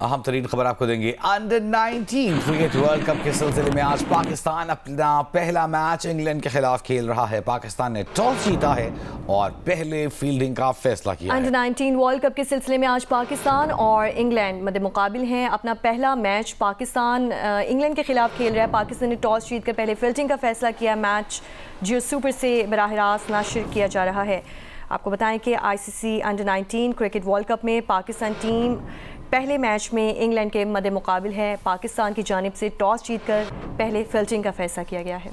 اہم ترین خبر آپ کو دیں گے۔ انڈر 19 کرکٹ ورلڈ کپ کے سلسلے میں آج پاکستان اپنا پہلا میچ انگلینڈ کے خلاف کھیل رہا ہے۔ پاکستان نے ٹاس جیتا ہے اور پہلے فیلڈنگ کا فیصلہ کیا ہے۔ انڈر 19 ورلڈ کپ کے سلسلے میں آج پاکستان اور انگلینڈ مد مقابل ہیں۔ اپنا پہلا میچ پاکستان انگلینڈ کے خلاف کھیل رہا ہے۔ پاکستان نے ٹاس جیت کر پہلے فیلڈنگ کا فیصلہ کیا۔ میچ جیو سپر سے براہ راست نشر کیا جا رہا ہے۔ آپ کو بتائیں کہ آئی سی سی انڈر 19 کرکٹ ورلڈ کپ میں پاکستان ٹیم پہلے میچ میں انگلینڈ کے مد مقابل ہے۔ پاکستان کی جانب سے ٹاس جیت کر پہلے فیلڈنگ کا فیصلہ کیا گیا ہے۔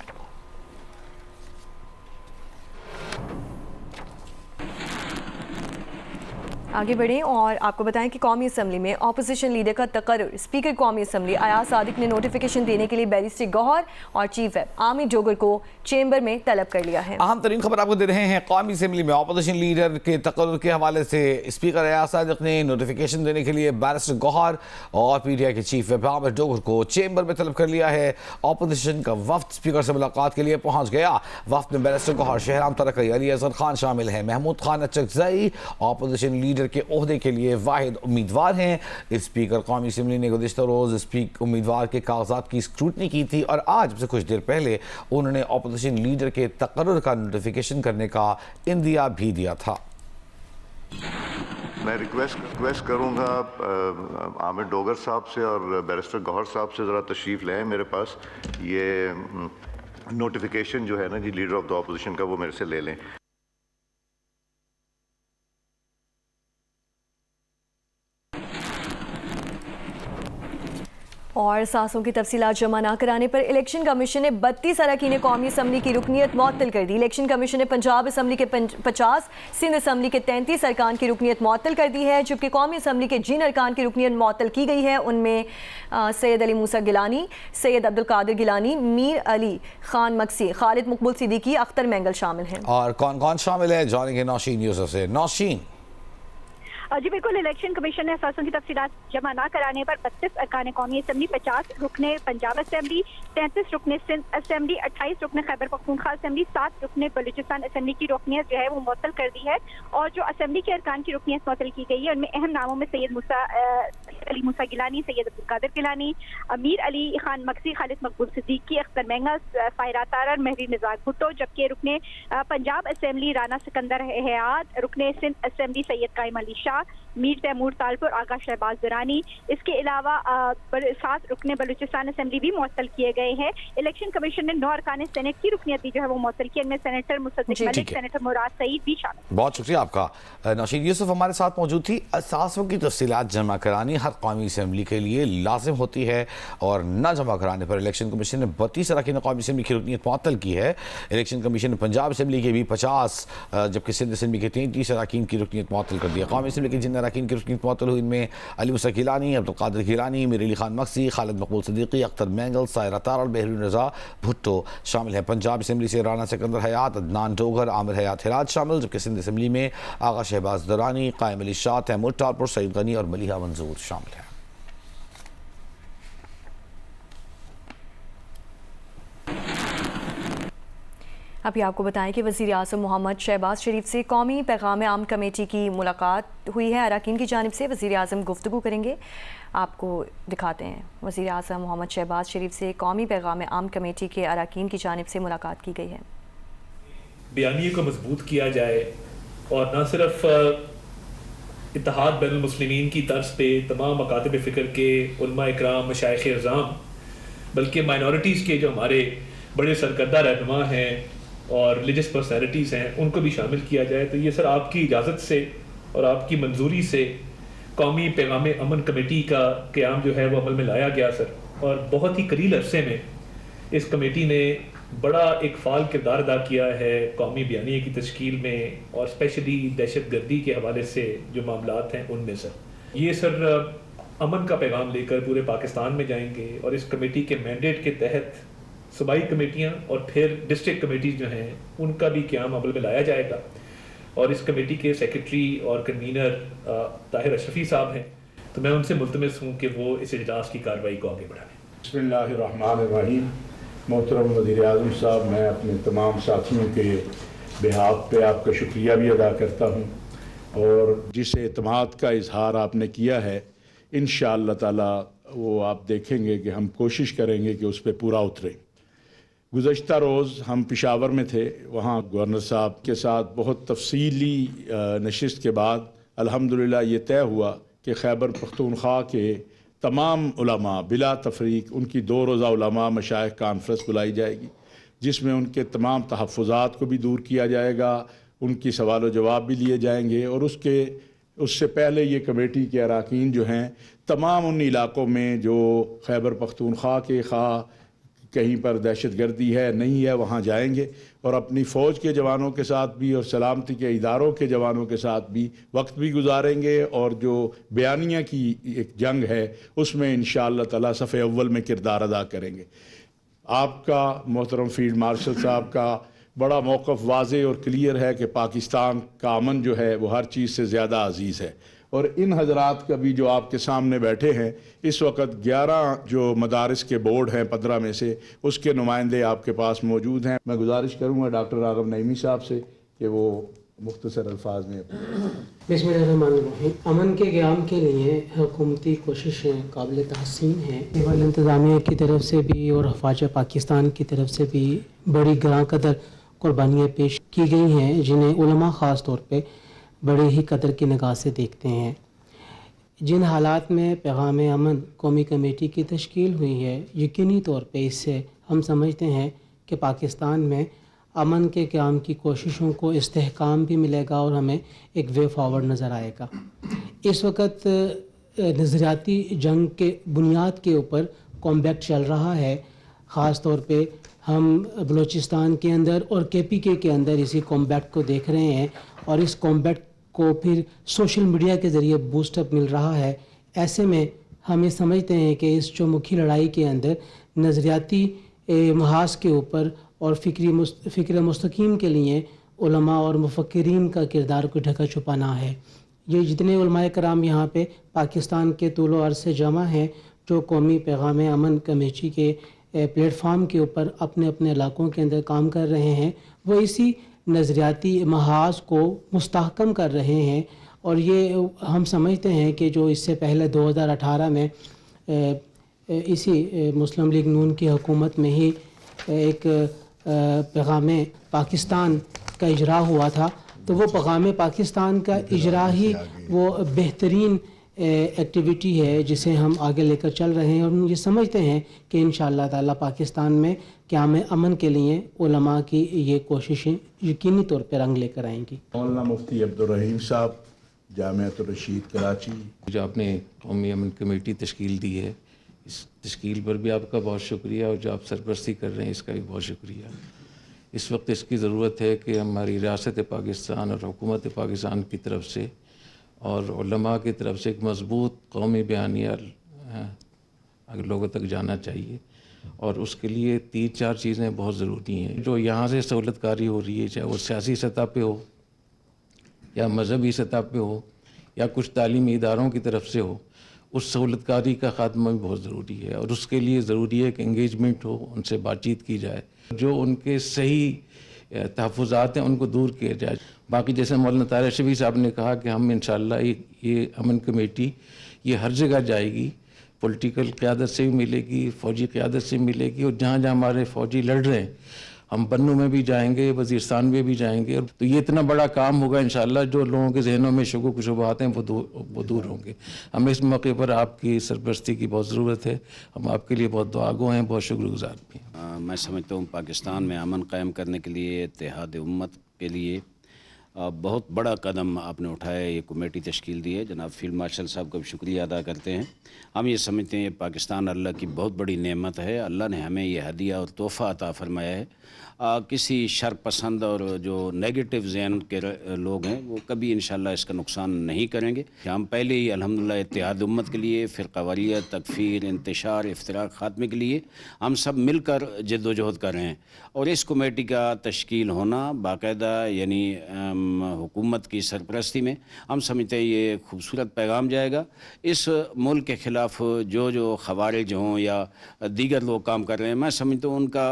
آگے بڑھیں اور آپ کو بتائیں کہ قومی اسمبلی میں اپوزیشن لیڈر کا تقرر۔ اسپیکر قومی اسمبلی ایاز صادق نے نوٹیفیکیشن دینے کے لیے بیرسٹر گوہر اور چیف ویپ عامر ڈوگر کو چیمبر میں طلب کر لیا ہے۔ اہم ترین خبر آپ کو دے رہے ہیں۔ قومی اسمبلی میں اپوزیشن لیڈر کے تقرر کے حوالے سے اسپیکر ایاز صادق نے نوٹیفیکیشن دینے کے لیے بیرسٹر گوہر اور پی ٹی آئی کے چیف ویپ عامر ڈوگر کو چیمبر میں طلب کر لیا ہے۔ اپوزیشن کا وفد اسپیکر سے ملاقات کے لیے پہنچ گیا۔ وفد میں بیرسٹر گوہر، شہرام ترکی، علی اظہر خان شامل ہیں۔ محمود خان اچکزئی اپوزیشن لیڈر کے عہدے کے لیے واحد امیدوار ہیں۔ اسپیکر قومی اسمبلی نے گزشتہ روز امیدوار کے کاغذات کی اسکروٹنی کی تھی اور آج سے کچھ دیر پہلے انہوں نے اپوزیشن لیڈر کے تقرر کا نوٹیفیکیشن کرنے کا عندیہ بھی دیا تھا۔ میں ریکویسٹ کروں گا عامر ڈوگر صاحب سے اور بیرسٹر گوہر صاحب سے ذرا تشریف لیں میرے پاس۔ یہ نوٹیفیکیشن جو ہے نا جی لیڈر آف دا اپوزیشن کا وہ میرے سے لے لیں۔ اور ساسوں کی تفصیلات جمع نہ کرانے پر الیکشن کمیشن نے 32 اراکین قومی اسمبلی کی رکنیت معطل کر دی۔ الیکشن کمیشن نے پنجاب اسمبلی کے 50، سندھ اسمبلی کے 33 ارکان کی رکنیت معطل کر دی ہے، جبکہ قومی اسمبلی کے جن ارکان کی رکنیت معطل کی گئی ہے ان میں سید علی موسیٰ گیلانی، سید عبدالقادر گیلانی، میر علی خان مکسی، خالد مقبول صدیقی، اختر مینگل شامل ہیں۔ اور کون کون شامل ہے جانیں گے نوشین یوسف سے۔ نوشین۔ جی بالکل، الیکشن کمیشن نے اثاثوں کی تفصیلات جمع نہ کرانے پر 32 ارکان قومی اسمبلی، 50 رکن پنجاب اسمبلی، 33 رکن سندھ اسمبلی، 28 رکن خیبر پختونخوا اسمبلی، 7 رکن بلوچستان اسمبلی کی رکنیت جو ہے وہ معطل کر دی ہے۔ اور جو اسمبلی کے ارکان کی رکنیت معطل کی گئی ہے ان میں اہم ناموں میں سید علی موسیٰ گیلانی، سید عبدالقادر گیلانی، امیر علی خان مکسی، خالد مقبول صدیقی، اختر مینگل، فائرہ تارر، مہری نزار بھٹو، جبکہ رکن پنجاب اسمبلی رانا سکندر حیات، رکن سندھ اسمبلی سید قائم علی شاہ، میر تیمور تالپور، آغا شہباز درانی، اس کے علاوہ 7 رکن بلوچستان اسمبلی بھی معطل کیے گئے ہیں۔ الیکشن کمیشن نے 9 ارکان سینٹ کی رکنیت بھی جو ہے وہ معطل کی، ان میں سینیٹر مصدق ملک، سینیٹر مراد سعید بھی شامل۔ بہت شکریہ آپ کا۔ نوشین یوسف ہمارے ساتھ موجود تھی۔ اثاثوں کی تفصیلات جمع کرانی ہر قومی اسمبلی کے لیے لازم ہوتی ہے اور نہ جمع کرانے پر الیکشن کمیشن نے 32 اراکین قومی اسمبلی کی رکنیت معطل کی ہے۔ الیکشن کمیشن نے پنجاب اسمبلی کے بھی 50 جبکہ سندھ اسمبلی کے 33 اراکین کی رکنیت معطل کر دی ہے۔ قومی اسمبلی کے جن اراکین کی رکنیت معطل ہوئی ان میں علی موسیٰ گیلانی، عبدالقادر گیلانی، میر علی خان مکسی، خالد مقبول صدیقی، اختر مینگل، سائرہ تارر، مہری نزار بھٹو شامل ہیں۔ پنجاب اسمبلی سے رانا سکندر حیات، عدنان ڈوگر، عامر حیات ہراج شامل، جبکہ سندھ اسمبلی میں آغا شہباز درانی، قائم علی شاہ، تیمور تالپور، سعید غنی اور ملیحہ منظور شامل ہیں۔ ابھی آپ کو بتائیں کہ وزیر اعظم محمد شہباز شریف سے قومی پیغام عام کمیٹی کی ملاقات ہوئی ہے۔ اراکین کی جانب سے وزیر اعظم گفتگو کریں گے، آپ کو دکھاتے ہیں۔ وزیر اعظم محمد شہباز شریف سے قومی پیغام عام کمیٹی کے اراکین کی جانب سے ملاقات کی گئی ہے۔ بیانیے کو مضبوط کیا جائے اور نہ صرف اتحاد بین المسلمین کی طرز پہ تمام مکاتب فکر کے علماء اکرام، مشائخ اعظام، بلکہ مائنورٹیز کے جو ہمارے بڑے سرکردہ رہنما ہیں اور ریلیجس پرسنالٹیز ہیں ان کو بھی شامل کیا جائے۔ تو یہ سر آپ کی اجازت سے اور آپ کی منظوری سے قومی پیغام امن کمیٹی کا قیام جو ہے وہ عمل میں لایا گیا سر، اور بہت ہی قلیل عرصے میں اس کمیٹی نے بڑا ایک فعال کردار ادا کیا ہے قومی بیانیے کی تشکیل میں، اور اسپیشلی دہشت گردی کے حوالے سے جو معاملات ہیں ان میں سر یہ سر امن کا پیغام لے کر پورے پاکستان میں جائیں گے، اور اس کمیٹی کے مینڈیٹ کے تحت صوبائی کمیٹیاں اور پھر ڈسٹرکٹ کمیٹیز جو ہیں ان کا بھی قیام عمل میں لایا جائے گا۔ اور اس کمیٹی کے سیکرٹری اور کنوینر طاہر اشرفی صاحب ہیں، تو میں ان سے ملتمس ہوں کہ وہ اس اجلاس کی کارروائی کو آگے بڑھائیں۔ بسم اللہ الرحمن الرحیم۔ محترم وزیر اعظم صاحب، میں اپنے تمام ساتھیوں کے بہاف پہ آپ کا شکریہ بھی ادا کرتا ہوں، اور جس اعتماد کا اظہار آپ نے کیا ہے इंशाअल्लाह ताला वो आप देखेंगे कि हम कोशिश करेंगे कि उस पर पूरा उतरें। गुज़श्ता रोज़ हम पेशावर में थे, वहाँ गवर्नर साहब के साथ बहुत तफसीली नशिस्त के बाद अल्हम्दुलिल्लाह ये तय हुआ कि खैबर पख्तूनख्वा के तमाम उलमा बिला तफरीक उनकी 2 रोज़ा उलमा मशाइख कॉन्फ्रेंस बुलाई जाएगी, जिसमें उनके तमाम तहफ़्फ़ुज़ात को भी दूर किया जाएगा, उनकी सवाल जवाब भी लिए जाएंगे। और उससे पहले ये कमेटी के अरकान जो हैं तमाम उन इलाक़ों में जो खैबर पख्तूनख्वा के कहीं पर दहशतगर्दी है नहीं है वहाँ जाएंगे और अपनी फ़ौज के जवानों के साथ भी और सलामती के इदारों के जवानों के साथ भी वक्त भी गुजारेंगे और जो बयानिया की एक जंग है उसमें इंशाअल्लाह ताला सफ़े अव्वल में किरदार अदा करेंगे। आपका मोहतरम फील्ड मार्शल साहब का बड़ा मौक़िफ़ वाज़े और क्लियर है कि पाकिस्तान का अमन जो है वो हर चीज़ से ज़्यादा अज़ीज़ है। और इन हज़रात का भी जो आपके सामने बैठे हैं इस वक्त 11 जो मदारिस के बोर्ड हैं 15 में से उसके नुमाइंदे आपके पास मौजूद हैं। मैं गुजारिश करूँगा डॉक्टर राघव नईमी साहब से कि वो मुख्तसर अल्फाज में बिस्मिल्लाहिर्रहमानिर्रहीम। अमन के क़याम के लिए हुकूमती कोशिशें काबिल तहसीन हैं। सिविल इंतज़ामिया की तरफ से भी और हफ़ाज़त पाकिस्तान की तरफ से भी बड़ी ग्रां कदर कुर्बानियाँ पेश की गई हैं, जिन्हें उलमा ख़ास तौर पे बड़े ही कदर की निगाह से देखते हैं। जिन हालात में पैगाम अमन कौमी कमेटी की तश्कील हुई है, यकीनी तौर पे इससे हम समझते हैं कि पाकिस्तान में अमन के क़याम की कोशिशों को इस्तेहकाम भी मिलेगा और हमें एक वे फॉरवर्ड नज़र आएगा। इस वक्त नज़रियाती जंग के बुनियाद के ऊपर कॉम्बैट चल रहा है। ख़ास तौर पे हम बलूचिस्तान के अंदर और KPK के अंदर इसी कॉम्बैट को देख रहे हैं और इस कॉम्बैट को फिर सोशल मीडिया के ज़रिए बूस्टअप मिल रहा है। ऐसे में हम ये समझते हैं कि इस चौमुखी लड़ाई के अंदर नज़रियाती महाज के ऊपर और फ़िक्र मुस्तकीम के लिए उलमा और मुफ़क्किरीन का किरदार को ढका छुपाना है। ये जितने उलमाए कराम यहाँ पे पाकिस्तान के तूलो अर्ज़ से जमा हैं, जो कौमी पैगाम अमन कमेटी के प्लेटफार्म के ऊपर अपने अपने इलाक़ों के अंदर काम कर रहे हैं, वो इसी नज़रियाती महाज को मुस्तहकम कर रहे हैं। और ये हम समझते हैं कि जो इससे पहले 2018 में इसी मुस्लिम लीग नून की हुकूमत में ही एक पैगाम पाकिस्तान का इजरा हुआ था, तो वो पैगाम पाकिस्तान का इजरा ही वो बेहतरीन एक्टिविटी है जिसे हम आगे लेकर चल रहे हैं। और हम ये समझते हैं कि इंशाअल्लाह ताला पाकिस्तान में क़याम अमन के लिए उलमा की ये कोशिशें यकीनी तौर पर रंग लेकर आएंगी। मौलाना मुफ्ती अब्दुर्रहीम साहब जामिअतुर रशीद कराची, जो आपने कौमी अमन कमेटी तश्कील दी है, इस तश्कील पर भी आपका बहुत शुक्रिया और जो आप सरपरस्ती कर रहे हैं इसका भी बहुत शुक्रिया। इस वक्त इसकी ज़रूरत है कि हमारी रियासत पाकिस्तान और हुकूमत पाकिस्तान की तरफ से और उलमा की तरफ से एक मज़बूत कौमी बयानिया लोगों तक जाना चाहिए और उसके लिए 3-4 चीज़ें बहुत ज़रूरी हैं। जो यहाँ से सहूलतकारी हो रही है, चाहे वो सियासी सतह पे हो या मजहबी सतह पे हो या कुछ तालीमी इदारों की तरफ से हो, उस सहूलतकारी का ख़ात्मा भी बहुत ज़रूरी है और उसके लिए ज़रूरी है कि इंगेजमेंट हो, उनसे बातचीत की जाए, जो उनके सही तहफ़्फ़ुज़ात हैं उनको दूर किया जाए। बाकी जैसे मौलाना तारिक शफी साहब ने कहा कि हम इंशाअल्लाह ये अमन कमेटी ये हर जगह जाएगी, पॉलिटिकल क़यादत से भी मिलेगी, फ़ौजी क़यादत से मिलेगी और जहाँ जहाँ हमारे फ़ौजी लड़ रहे हैं हम बन्नू में भी जाएंगे, वज़ीरस्तान में भी जाएंगे। तो ये इतना बड़ा काम होगा इंशाअल्लाह, जो लोगों के जहनों में शुबह शुबहात हैं वो दूर होंगे। हमें इस मौके पर आपकी सरपरस्ती की बहुत ज़रूरत है। हम आपके लिए बहुत दुआगो हैं, बहुत शुक्रगुज़ार भी हैं। मैं समझता हूँ पाकिस्तान में अमन कायम करने के लिए, इत्तेहाद उम्मत के लिए बहुत बड़ा कदम आपने उठाया, ये कमेटी तश्कील दी है। जनाब फील्ड मार्शल साहब का भी शुक्रिया अदा करते हैं। हम ये समझते हैं पाकिस्तान अल्लाह की बहुत बड़ी नेमत है। अल्लाह ने हमें ये हदिया और तोहफ़ा अता फरमाया है। किसी शर पसंद और जो नेगेटिव ज़हन के लोग हैं वो कभी इंशाअल्लाह इसका नुकसान नहीं करेंगे। हम पहले ही अल्हम्दुलिल्लाह इत्तेहाद उम्मत के लिए, फ़िरक़ावारियत, तकफ़ीर, इंतशार, इफ्तिराक ख़ात्मे के लिए हम सब मिलकर जद्दोजहद कर रहे हैं। और इस कमेटी का तश्कील होना बाकायदा यानी हुकूमत की सरपरस्ती में। हम समझते हैं ये खूबसूरत पैगाम जाएगा। इस मुल्क के ख़िलाफ़ जो ख़वारिज हों या दीगर लोग काम कर रहे हैं, मैं समझता हूँ उनका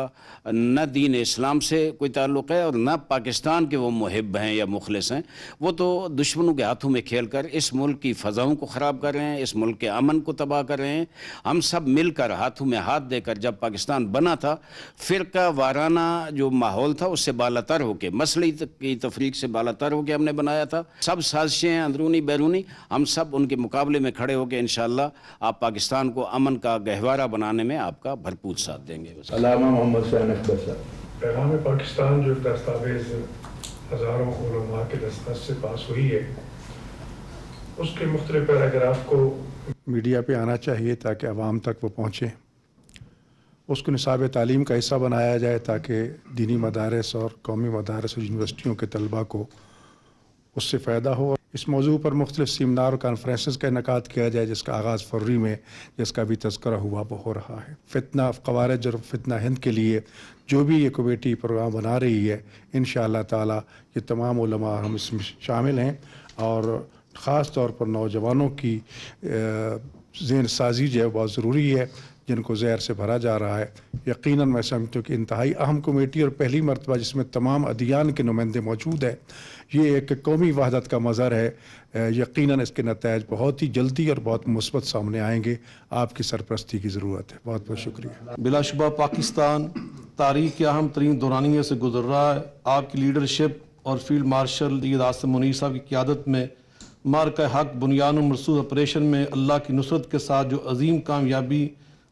न दीन इस्लाम से कोई ताल्लुक़ है और न पाकिस्तान के वो मुहिब हैं या मुखलिस हैं। वो तो दुश्मनों के हाथों में खेल कर इस मुल्क की फ़ज़ाओं को ख़राब कर रहे हैं, इस मुल्क के अमन को तबाह कर रहे हैं। हम सब मिलकर हाथों में हाथ देकर, जब पाकिस्तान बना था, फ़िरका वाराना जो माहौल था उससे बालातर होकर, मसले की तफरीक से बालातर होकर हमने बनाया था। सब साजिशें अंदरूनी बैरूनी, हम सब उनके मुकाबले में खड़े होकर इंशाअल्लाह आप पाकिस्तान को अमन का गहवारा बनाने में आपका भरपूर साथ देंगे। अल्लामा मोहम्मद हुसैन अकबर साहब। पैगाम पाकिस्तान जो दस्तावेज़ हज़ारों उलमा के दस्तखत से पास हुई है, उसके मुख्तलिफ पैराग्राफ को मीडिया पे आना चाहिए ताकि आवाम तक वो पहुँचे। उसको निसाब तालीम का हिस्सा बनाया जाए ताकि दीनी मदारस और कौमी मदारस और यूनिवर्सिटियों के तलबा को उससे फ़ायदा हो। इस मौजू पर मुख्तलिफ सेमिनार और कॉन्फ्रेंसेस का इनकाद किया जाए, जिसका आगाज़ फरवरी में, जिसका भी तज़किरा हुआ वो हो रहा है। फितना ख़वारिज और फितना हिंद के लिए जो भी ये कमेटी प्रोग्राम बना रही है, इंशाअल्लाह ताला ये तमाम उलमा हम इसमें शामिल हैं और ख़ास तौर पर नौजवानों की ज़हन साजी जो है बहुत ज़रूरी है, जिनको ज़हर से भरा जा रहा है। यकीनन मैं समझता हूँ कि इंतहाई अहम कमेटी और पहली मरतबा जिसमें तमाम अदियान के नुमाइंदे मौजूद है। ये एक कौमी वहदत का मज़हर है। यकीनन इसके नताइज बहुत ही जल्दी और बहुत मुस्बत सामने आएंगे। आपकी सरपरस्ती की ज़रूरत है। बहुत बहुत शुक्रिया। बिलाशुबा पाकिस्तान तारीख़ के अहम तरीन दौरानिए से गुजर रहा है। आपकी लीडरशिप और फील्ड मार्शल सैयद आसिम मुनीर साहब की क़यादत में मार्का हक बुनियाद मरसूद ऑपरेशन में अल्लाह की नुसरत के साथ जो अजीम कामयाबी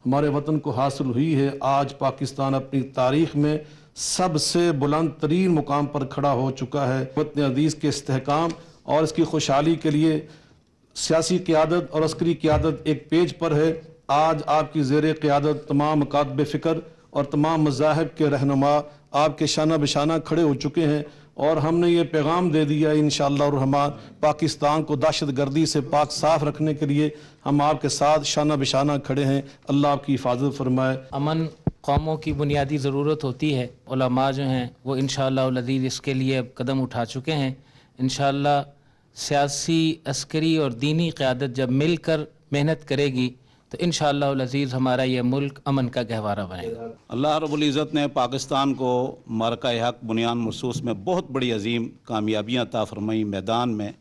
हमारे वतन को हासिल हुई है, आज पाकिस्तान अपनी तारीख़ में सबसे बुलंद तरीन मुकाम पर खड़ा हो चुका है। वतन अजीज़ के इस्तेहकाम और इसकी खुशहाली के लिए सियासी क़यादत और अस्करी क़यादत एक पेज पर है। आज आपकी ज़ेर क़यादत तमाम मकातब फ़िक्र और तमाम मज़ाहिब के रहनुमा आपके शाना बिशाना खड़े हो चुके हैं और हमने ये पैगाम दे दिया इंशाअल्लाह रहमान, पाकिस्तान को दहशत गर्दी से पाक साफ रखने के लिए हम आपके साथ शाना बिशाना खड़े हैं। अल्लाह आपकी हिफाजत फरमाए। अमन कौमों की बुनियादी ज़रूरत होती है। उलमा जो हैं वो इंशाअल्लाह अज़ीज़ इसके लिए अब कदम उठा चुके हैं। इंशाअल्लाह सियासी, अस्करी और दीनी क़यादत जब मिलकर मेहनत करेगी तो इंशाअल्लाह अज़ीज़ हमारा ये मुल्क अमन का गहवारा बनेगा। अल्लाह रब्बुल इज़्ज़त ने पाकिस्तान को मारका हक बुनियाद मरसूस में बहुत बड़ी अजीम कामयाबियाँ अता फरमाई मैदान में।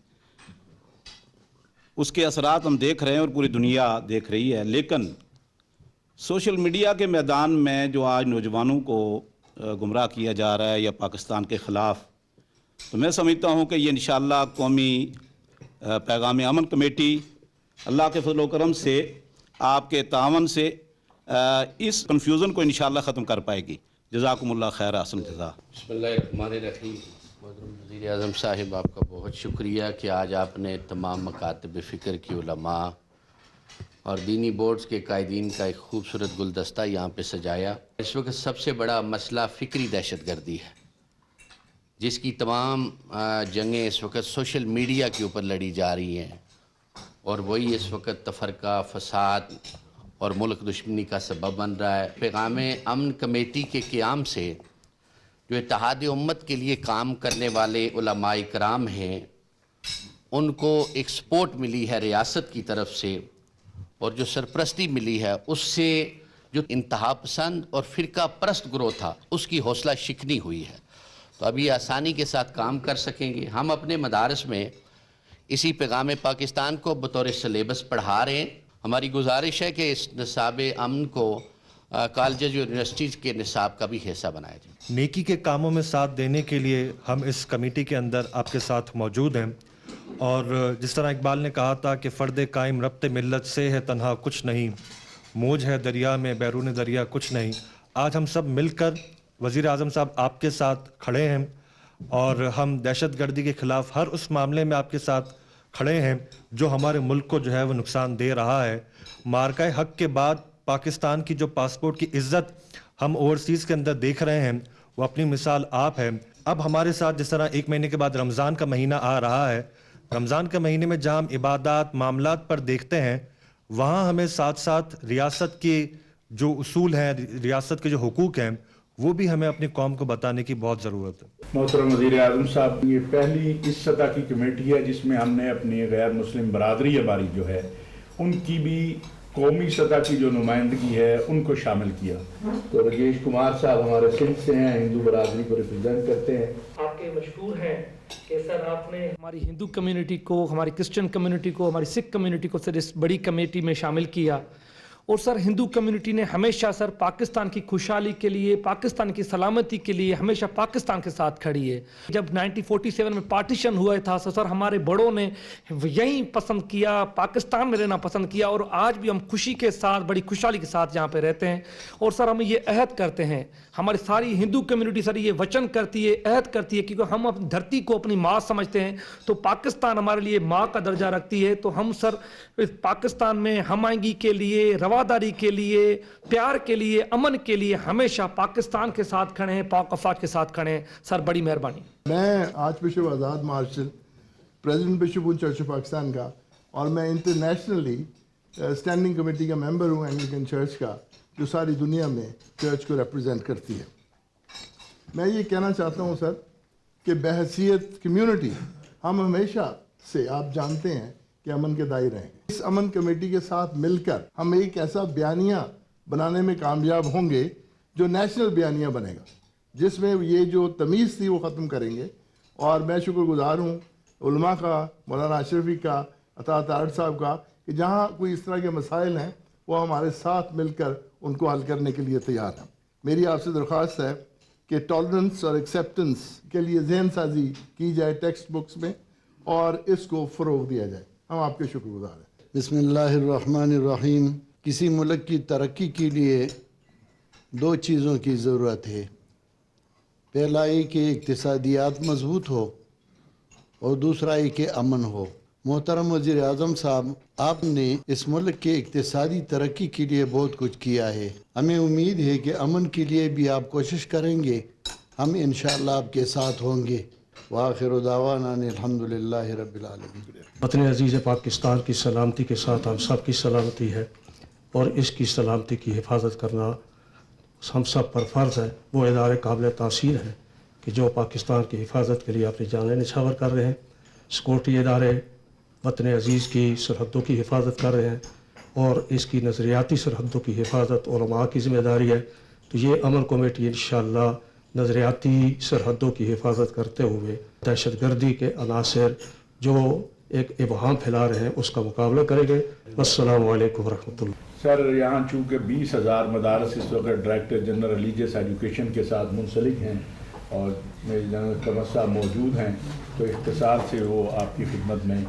उसके असरात हम देख रहे हैं और पूरी दुनिया देख रही है। लेकिन सोशल मीडिया के मैदान में जो आज नौजवानों को गुमराह किया जा रहा है या पाकिस्तान के ख़िलाफ़, तो मैं समझता हूँ कि ये इंशाअल्लाह कौमी पैगाम अमन कमेटी अल्लाह के फज़ल व करम से, आपके तावन से इस कन्फ्यूज़न को इंशाअल्लाह ख़त्म कर पाएगी। जज़ाकुमुल्लाह खैर, अहसन जज़ा। बिस्मिल्लाहिर्रहमानिर्रहीम। वज़ीर आज़म साहिब, आपका बहुत शुक्रिया कि आज आपने तमाम मकातब फ़िक्र की उलमा और दीनी बोर्ड्स के कायदीन का एक खूबसूरत गुलदस्ता यहाँ पे सजाया। इस वक्त सबसे बड़ा मसला फ़िक्री दहशत गर्दी है, जिसकी तमाम जंगें इस वक्त सोशल मीडिया के ऊपर लड़ी जा रही हैं और वही इस वक्त तफरका, फसाद और मुल्क दुश्मनी का सबब बन रहा है। पैगाम अमन कमेटी के क़याम से जो इत्तेहाद उम्मत के लिए काम करने वाले उलमाए कराम हैं, उनको एक सपोर्ट मिली है रियासत की तरफ से और जो सरपरस्ती मिली है उससे जो इंतहा पसंद और फ़िरका परस्त ग्रोह था उसकी हौसला शिकनी हुई है। तो अभी आसानी के साथ काम कर सकेंगे। हम अपने मदारस में इसी पैगाम पाकिस्तान को बतौर सिलेबस पढ़ा रहे हैं। हमारी गुजारिश है कि इस निसाब अमन को कॉलेज यूनिवर्सिटीज़ के निसाब का भी हिस्सा बनाया जाए। नेकी के कामों में साथ देने के लिए हम इस कमेटी के अंदर आपके साथ मौजूद हैं और जिस तरह इकबाल ने कहा था कि फ़र्द कायम रब्ते मिल्लत से है तन्हा कुछ नहीं, मौज है दरिया में बैरून दरिया कुछ नहीं। आज हम सब मिलकर वज़ीर आज़म साहब आपके साथ खड़े हैं और हम दहशत गर्दी के ख़िलाफ़ हर उस मामले में आपके साथ खड़े हैं जो हमारे मुल्क को जो है वो नुकसान दे रहा है। मार्का हक के बाद पाकिस्तान की जो पासपोर्ट की इज़्ज़त हम ओवरसीज़ के अंदर देख रहे हैं वो अपनी मिसाल आप है। अब हमारे साथ जिस तरह एक महीने के बाद रमज़ान का महीना आ रहा है, रमज़ान के महीने में जहाँ हम इबादत मामलात पर देखते हैं, वहाँ हमें साथ साथ रियासत के जो उसूल हैं, रियासत के जो हुकूक हैं, वो भी हमें अपनी कौम को बताने की बहुत ज़रूरत है। मोहतरम वज़ीर आज़म साहब, ये पहली इस सतह की कमेटी है जिसमें हमने अपनी गैर मुस्लिम बरादरी हमारी जो है उनकी भी कौमी सतह की जो नुमाइंदगी है उनको शामिल किया। तो राजेश कुमार साहब हमारे सिंध से हैं, हिंदू बरादरी को रिप्रेजेंट करते हैं। आपके मशहूर हैं कि सर आपने हमारी हिंदू कम्युनिटी को, हमारी क्रिश्चियन कम्युनिटी को, हमारी सिख कम्युनिटी को सर इस बड़ी कमेटी में शामिल किया। और सर हिंदू कम्युनिटी ने हमेशा सर पाकिस्तान की खुशहाली के लिए, पाकिस्तान की सलामती के लिए हमेशा पाकिस्तान के साथ खड़ी है। जब 1947 में पार्टीशन हुआ था तो सर हमारे बड़ों ने यही पसंद किया, पाकिस्तान में रहना पसंद किया और आज भी हम खुशी के साथ, बड़ी खुशहाली के साथ यहाँ पे रहते हैं। और सर हम ये अहद करते हैं, हमारी सारी हिंदू कम्युनिटी सर ये वचन करती है, अहद करती है कि हम अपनी धरती को अपनी माँ समझते हैं तो पाकिस्तान हमारे लिए माँ का दर्जा रखती है। तो हम सर इस पाकिस्तान में हमआहंगी के लिए, रवादारी के लिए, प्यार के लिए, अमन के लिए हमेशा पाकिस्तान के साथ खड़े हैं, पाक अफवाज के साथ खड़े हैं। सर बड़ी मेहरबानी। मैं archbishop Azad Marshall, president bishop church of Pakistan का, और मैं इंटरनेशनली स्टैंडिंग कमेटी का मेंबर हूँ एंग्लिकन चर्च का, जो सारी दुनिया में चर्च को रिप्रेजेंट करती है। मैं ये कहना चाहता हूँ सर कि बहैसियत कम्युनिटी हम हमेशा से, आप जानते हैं कि अमन के दायरे हैं। इस अमन कमेटी के साथ मिलकर हम एक ऐसा बयानिया बनाने में कामयाब होंगे जो नेशनल बयानिया बनेगा, जिसमें ये जो तमीज़ थी वो ख़त्म करेंगे। और मैं शुक्रगुजार हूँ उलमा का, मौलाना अशरफी का, अता तारड़ साहब का, कि जहाँ कोई इस तरह के मसाइल हैं वो हमारे साथ मिलकर उनको हल करने के लिए तैयार हैं। मेरी आपसे दरख्वास्त है कि टॉलरेंस और एक्सेप्टेंस के लिए जहन साजी की जाए टेक्स्ट बुक्स में और इसको फ़रोग़ दिया जाए। हम आपके शुक्रगुजार हैं। बिस्मिल्लाहिर्रहमानिर्रहीम। किसी मुल्क की तरक्की के लिए दो चीज़ों की ज़रूरत है। पहला ये कि इक़्तिसादियात मजबूत हो और दूसरा ये कि अमन हो। मोहतरम वज़ीर आज़म साहब, आपने इस मुल्क के इक़्तिसादी तरक्की के लिए बहुत कुछ किया है। हमें उम्मीद है कि अमन के लिए भी आप कोशिश करेंगे। हम इंशाअल्लाह आपके साथ होंगे। वाखिर दावाना अल्हम्दुलिल्लाहि रब्बिल आलमीन। वतन अजीज़ पाकिस्तान की सलामती के साथ हम सब की सलामती है और इसकी सलामती की हिफाजत करना हम सब पर फ़र्ज़ है। वो इदारे काबिल तासीर हैं कि जो पाकिस्तान की हिफाजत के लिए अपनी जानें निछावर कर रहे हैं। सिक्योरिटी इदारे वतन अजीज़ की सरहदों की हिफाजत कर रहे हैं और इसकी नज़रियाती सरहदों की हिफाजत उलमा की ज़िम्मेदारी है। तो ये अमन कमेटी इंशाअल्लाह नज़रियाती सरहदों की हिफाजत करते हुए दहशतगर्दी के अनासर जो एक इबहाम फैला रहे हैं उसका मुकाबला करेंगे। अस्सलामु अलैकुम वरहमतुल्लाह। सर, यहाँ चूँकि 20,000 मदारस इस वक्त डायरेक्टर जनरल रिलीजियस एजुकेशन के साथ मुंसलिक हैं और मेरे जनरल कमर साहब मौजूद हैं, तो इख्तिसार से वो आपकी खिदमत में।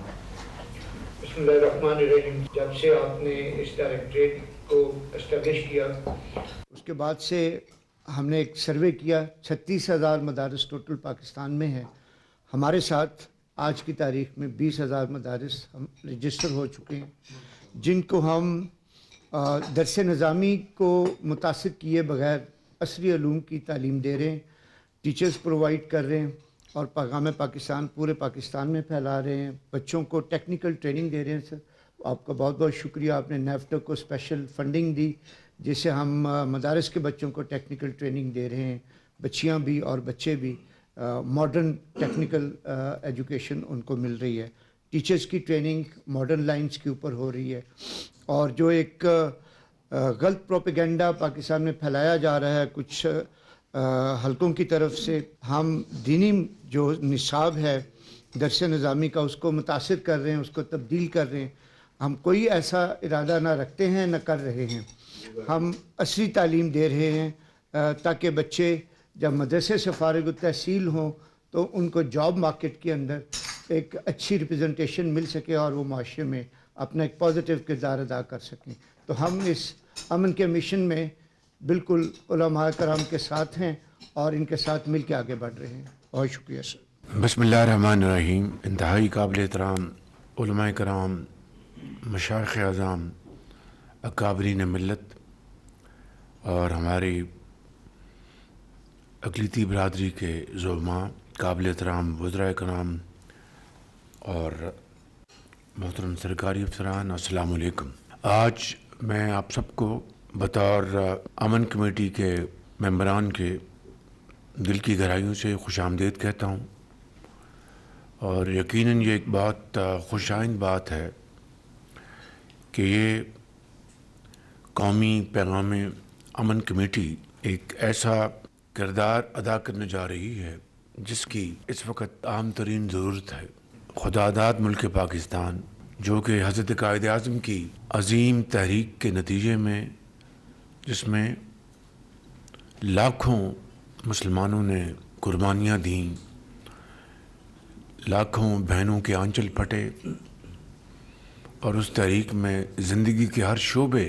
बिस्मिल्लाहिर्रहमानिर्रहीम। जब से आपने इस डायरेक्टरेट को एस्टेब्लिश किया उसके बाद से हमने एक सर्वे किया। 36,000 मदारस टोटल पाकिस्तान में है। हमारे साथ आज की तारीख में 20,000 मदारस हम रजिस्टर हो चुके हैं, जिनको हम दरस निज़ामी को मुतासिर किए बगैर असरी उलूम की तालीम दे रहे हैं, टीचर्स प्रोवाइड कर रहे हैं और पैगाम पाकिस्तान पूरे पाकिस्तान में फैला रहे हैं। बच्चों को टेक्निकल ट्रेनिंग दे रहे हैं। सर, आपका बहुत बहुत शुक्रिया, आपने नेफ्टो को स्पेशल फंडिंग दी जिससे हम मदारस के बच्चों को टेक्निकल ट्रेनिंग दे रहे हैं। बच्चियाँ भी और बच्चे भी मॉडर्न टेक्निकल एजुकेशन उनको मिल रही है। टीचर्स की ट्रेनिंग मॉडर्न लाइंस के ऊपर हो रही है। और जो एक गलत प्रोपेगेंडा पाकिस्तान में फैलाया जा रहा है कुछ हलकों की तरफ से, हम दीनी जो निसाब है दरस निज़ामी का उसको मुतासिर कर रहे हैं, उसको तब्दील कर रहे हैं। हम कोई ऐसा इरादा ना रखते हैं न कर रहे हैं। हम असली तालीम दे रहे हैं ताकि बच्चे जब मदरसे से फारिग तहसील हों तो उनको जॉब मार्केट के अंदर एक अच्छी रिप्रेजेंटेशन मिल सके और वो माशरे में अपना एक पॉजिटिव किरदार अदा कर सकें। तो हम इस अमन के मिशन में बिल्कुल उलमा कराम के साथ हैं और इनके साथ मिल के आगे बढ़ रहे हैं। बहुत शुक्रिया सर। बिस्मिल्लाहिर्रहमानिर्रहीम। इंतहाई काबिल एहतराम उलमा कराम, मशाइख़ आज़ाम, अकाबरीन मिल्लत और हमारी अक़लीती बरादरी के ज़ुलमा, काबिल एहतराम वज़राए कराम और मोहतरम सरकारी अफसरान, अस्सलामु अलैकुम। आज मैं आप सबको बतौर अमन कमेटी के मेंबरान के दिल की गहराइयों से खुश आमदीद कहता हूँ और यकीनन ये एक बहुत खुशाइंद बात है कि ये कौमी पैगाम अमन कमेटी एक ऐसा किरदार अदा करने जा रही है जिसकी इस वक्त आम तरीन ज़रूरत है। खुदादाद मुल्क पाकिस्तान जो कि हज़रत कायद आज़म की अजीम तहरीक के नतीजे में, जिसमें लाखों मुसलमानों ने कुर्बानियाँ दी, लाखों बहनों के आंचल फटे और उस तहरीक में ज़िंदगी के हर शोबे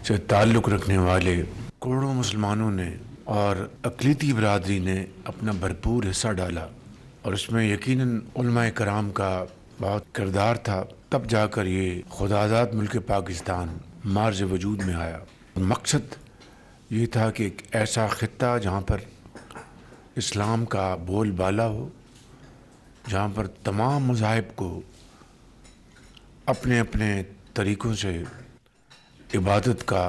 से ताल्लुक़ रखने वाले करोड़ों मुसलमानों ने और अक़लीती बरादरी ने अपना भरपूर हिस्सा डाला और उसमें यकीनन उलमाए कराम का बहुत किरदार था। तब जाकर ये खुदादाद मुल्क पाकिस्तान मार्ज़ वजूद में आया। मकसद ये था कि एक ऐसा ख़ित्ता जहाँ पर इस्लाम का बोलबाला हो, जहाँ पर तमाम मज़ाहिब को अपने अपने तरीक़ों से इबादत का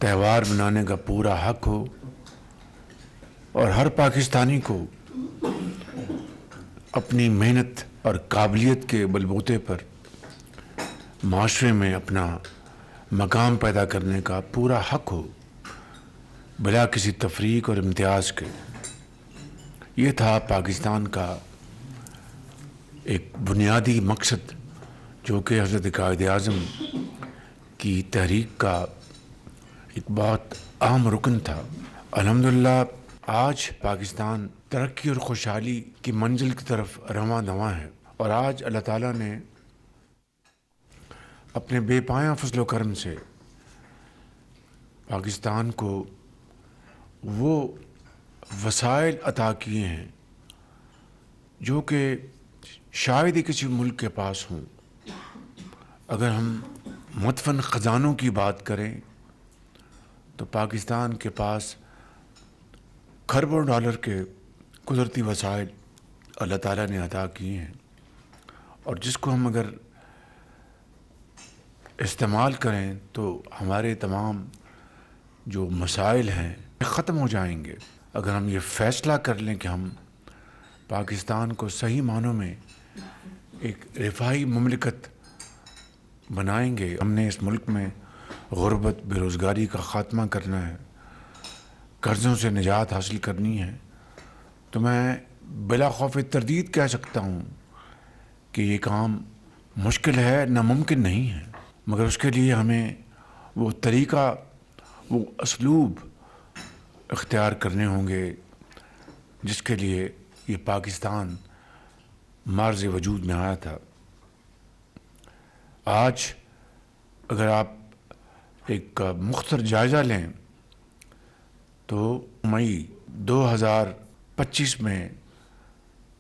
त्यौहार मनाने का पूरा हक़ हो और हर पाकिस्तानी को अपनी मेहनत और काबिलियत के बलबूते पर माशरे में अपना मकाम पैदा करने का पूरा हक़ हो बिला किसी तफरीक और इम्तियाज़ के। ये था पाकिस्तान का एक बुनियादी मकसद जो कि हज़रत कायद आज़म की तहरीक का एक बहुत अहम रुकन था। अल्हम्दुलिल्लाह आज पाकिस्तान तरक्की और खुशहाली की मंजिल की तरफ रवां दवां है और आज अल्लाह ताला ने अपने बेपाया फजल करम से पाकिस्तान को वो वसाइल अता किए हैं जो कि शायद ही किसी मुल्क के पास हों। अगर हम मुतफ़न ख़जानों की बात करें तो पाकिस्तान के पास खरबों डॉलर के कुदरती वसाइल अल्लाह ताला ने अता किए हैं और जिसको हम अगर इस्तेमाल करें तो हमारे तमाम जो मसाइल हैं ख़त्म हो जाएंगे। अगर हम ये फ़ैसला कर लें कि हम पाकिस्तान को सही मानों में एक रिफाही मुमलिकत बनाएंगे, हमने इस मुल्क में गुर्बत बेरोज़गारी का ख़ात्मा करना है, कर्ज़ों से निजात हासिल करनी है, तो मैं बिला खौफ तरदीद कह सकता हूँ कि ये काम मुश्किल है, नामुमकिन नहीं है, मगर उसके लिए हमें वो तरीक़ा, वो असलूब इख्तियार करने होंगे जिसके लिए ये पाकिस्तान मार्ज़ वजूद में आया था। आज अगर आप एक मुख्तर जायज़ा लें तो मई 2025 में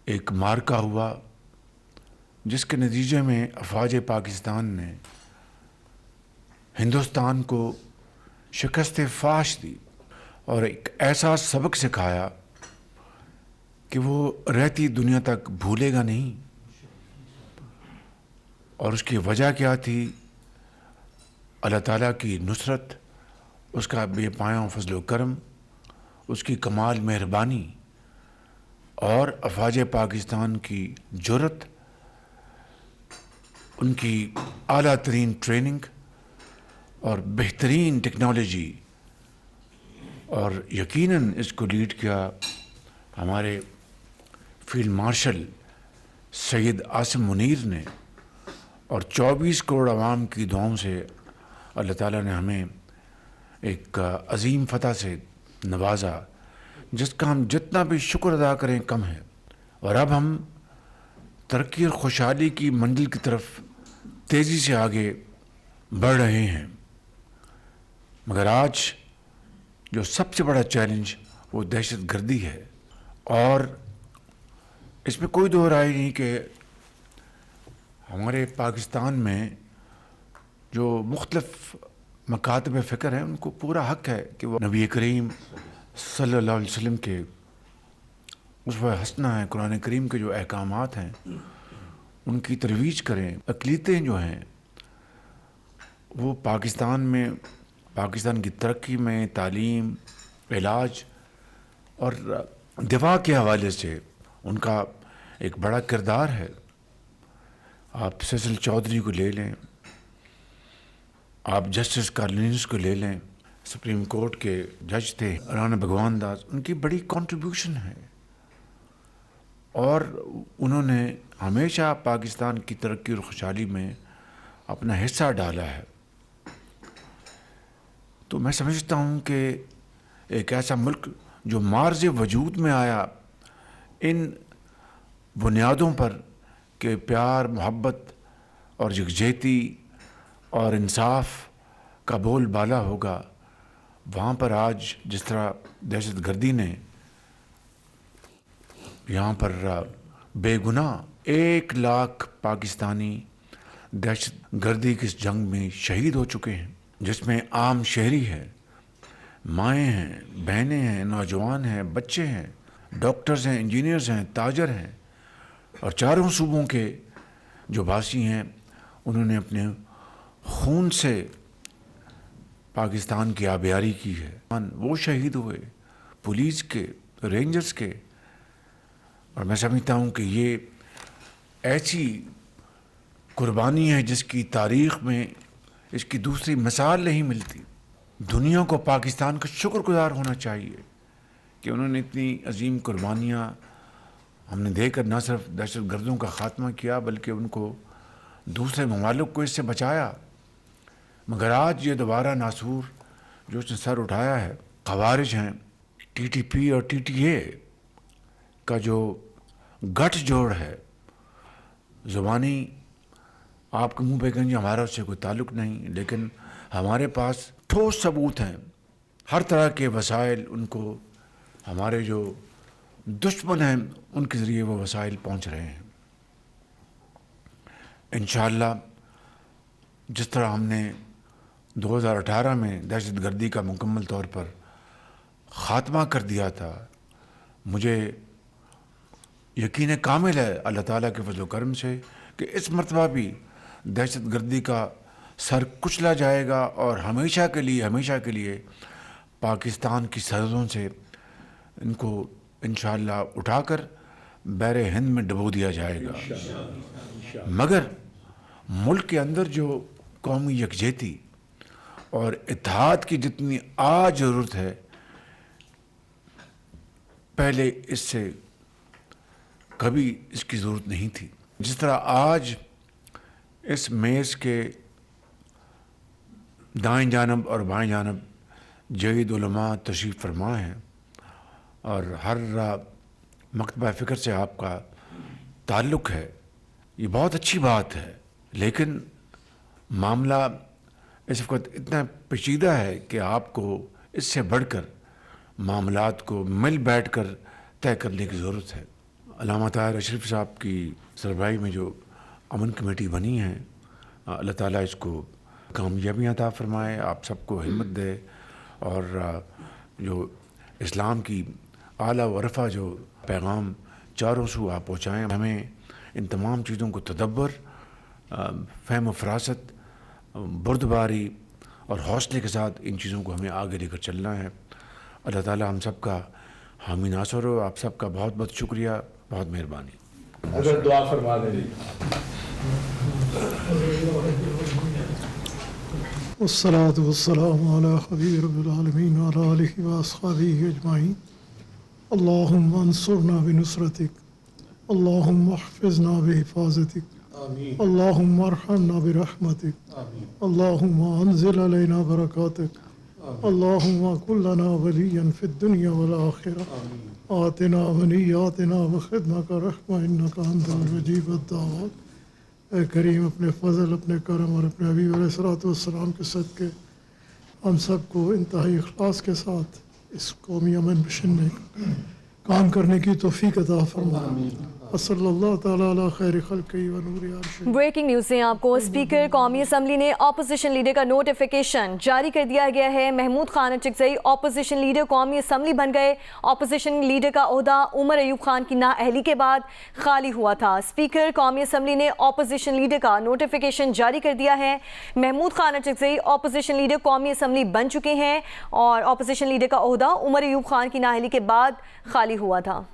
एक मार्का हुआ जिसके नतीजे में अफ़वाज पाकिस्तान ने हिंदुस्तान को शिकस्त फाश दी और एक ऐसा सबक सिखाया कि वो रहती दुनिया तक भूलेगा नहीं। और उसकी वजह क्या थी? अल्लाह ताला की नुसरत, उसका बेपाया फजल करम, उसकी कमाल मेहरबानी और अफ़वाज पाकिस्तान की जुर्रत, उनकी आला तरीन ट्रेनिंग और बेहतरीन टेक्नोलॉजी, और यकीनन इसको लीड किया हमारे फील्ड मार्शल सैयद आसिम मुनीर ने। और 24 करोड़ आवाम की दुआओं से अल्लाह ताला ने हमें एक अजीम फ़तह से नवाजा जिसका हम जितना भी शुक्र अदा करें कम है। और अब हम तरक्की और खुशहाली की मंजिल की तरफ तेज़ी से आगे बढ़ रहे हैं। मगर आज जो सबसे बड़ा चैलेंज वो दहशत गर्दी है और इसमें कोई दो राय नहीं कि हमारे पाकिस्तान में जो मुख्तलिफ मकातब फ़िक्र हैं उनको पूरा हक़ है कि वो नबी करीम सल्लल्लाहु अलैहि वसल्लम के उसवा हसना है, कुरान करीम के जो अहकामात हैं उनकी तरवीज करें। अक़लीतें जो हैं वो पाकिस्तान में, पाकिस्तान की तरक्की में, तालीम, علاج اور دفاع کے حوالے سے ان کا ایک بڑا کردار ہے. آپ سیسل چودھری کو لے لیں, آپ جسٹس کارلینس کو لے لیں, سپریم کورٹ کے جج تھے رانا بھگوان داس, ان کی بڑی کنٹریبیوشن ہے اور انہوں نے ہمیشہ پاکستان کی ترقی اور خوشحالی میں اپنا حصہ ڈالا ہے. تو میں سمجھتا ہوں کہ ایک ایسا ملک جو مارز وجود میں آیا ان بنیادوں پر کہ پیار, محبت اور یکجہتی اور انصاف کا بول بالا ہوگا, وہاں پر آج جس طرح دہشت گردی نے یہاں پر بے گناہ 1 لاکھ پاکستانی دہشت گردی کی اس جنگ میں شہید ہو چکے ہیں, جس میں عام شہری ہے, مائیں ہیں, بہنیں ہیں, نوجوان ہیں, بچے ہیں, ڈاکٹرز ہیں, انجینئرز ہیں, تاجر ہیں, اور چاروں صوبوں کے جو باسی ہیں انہوں نے اپنے خون سے پاکستان کی آبیاری کی ہے. وہ شہید ہوئے, پولیس کے, رینجرز کے, اور میں سمجھتا ہوں کہ یہ ایسی قربانی ہے جس کی تاریخ میں اس کی دوسری مثال نہیں ملتی. دنیا کو پاکستان کا شکر گزار ہونا چاہیے کہ انہوں نے اتنی عظیم قربانیاں ہم نے دے کر نہ صرف دہشت گردوں کا خاتمہ کیا بلکہ ان کو دوسرے ممالک کو اس سے بچایا. مگر آج یہ دوبارہ ناسور جو اس نے سر اٹھایا ہے, خوارج ہیں, ٹی ٹی پی اور ٹی ٹی اے کا جو گٹھ جوڑ ہے, زبانی آپ کے منہ پہ کہیں ہمارا اس سے کوئی تعلق نہیں, لیکن ہمارے پاس ٹھوس ثبوت ہیں, ہر طرح کے وسائل ان کو ہمارے جو دشمن ہیں ان کے ذریعے وہ وسائل پہنچ رہے ہیں. انشاءاللہ جس طرح ہم نے 2018 میں دہشت گردی کا مکمل طور پر خاتمہ کر دیا تھا, مجھے یقین کامل ہے اللہ تعالیٰ کے فضل و کرم سے کہ اس مرتبہ بھی دہشت گردی کا سر کچلا جائے گا اور ہمیشہ کے لیے پاکستان کی سرحدوں سے ان کو انشاءاللہ اٹھا کر بحر ہند میں ڈبو دیا جائے گا. مگر ملک کے اندر جو قومی یکجہتی اور اتحاد کی جتنی آج ضرورت ہے, پہلے اس سے کبھی اس کی ضرورت نہیں تھی. جس طرح آج اس میز کے دائیں جانب اور بائیں جانب جید علماء تشریف فرما ہیں اور ہر مکتبہ فکر سے آپ کا تعلق ہے, یہ بہت اچھی بات ہے. لیکن معاملہ اس وقت اتنا پیچیدہ ہے کہ آپ کو اس سے بڑھ کر معاملات کو مل بیٹھ کر طے کرنے کی ضرورت ہے. علامہ طاہر اشرف صاحب کی سربراہی میں جو امن کمیٹی بنی ہے, اللہ تعالیٰ اس کو کامیابیاں عطا فرمائے, آپ سب کو ہمت دے اور جو اسلام کی اعلیٰ و رفع جو پیغام چاروں سو آپ پہنچائیں. ہمیں ان تمام چیزوں کو تدبر, فہم و فراست, بردباری اور حوصلے کے ساتھ ان چیزوں کو ہمیں آگے لے کر چلنا ہے. اللہ تعالیٰ ہم سب کا حامی ناصر ہو. آپ سب کا بہت بہت شکریہ, بہت مہربانی. اگر دعا فرما دیں. والصلاة والسلام على حبيب رب العالمين وعلى آله وأصحابه أجمعين. اللهم انصرنا بنصرتك, اللهم احفظنا بحفاظتك, اللهم ارحمنا برحمتك, اللهم انزل علينا بركاتك, اللهم كن لنا وليا في الدنيا والآخرة, آتنا ونياتنا وخدمك رحمة إنك أنت المجيب الدعوات. اے کریم اپنے فضل, اپنے کرم اور اپنے حبیب علیہ الصلوۃ والسلام کے صدقے ہم سب کو انتہائی اخلاص کے ساتھ اس قومی امن مشن میں کام کرنے کی توفیق عطا فرما. वसल्लल्लाहु ताला अला खैर खल्क़ी व नूरि अर्शिही। ब्रेकिंग न्यूज़ से आपको स्पीकर कौमी असम्बली ने अपोजिशन लीडर का नोटिफिकेशन जारी कर दिया गया है। महमूद खान अटकज़ई अपोजिशन लीडर कौमी असम्बली बन गए। अपोजिशन लीडर का ओहदा उमर अयूब खान की नाअहली के बाद खाली हुआ था। स्पीकर कौमी असम्बली ने अपोजिशन लीडर का नोटिफिकेशन जारी कर दिया है। महमूद खान अटकज़ई अपोजिशन लीडर कौमी असम्बली बन चुके हैं और अपोजिशन लीडर का ओहदा उमर अयूब खान की नाअहली के बाद खाली हुआ था।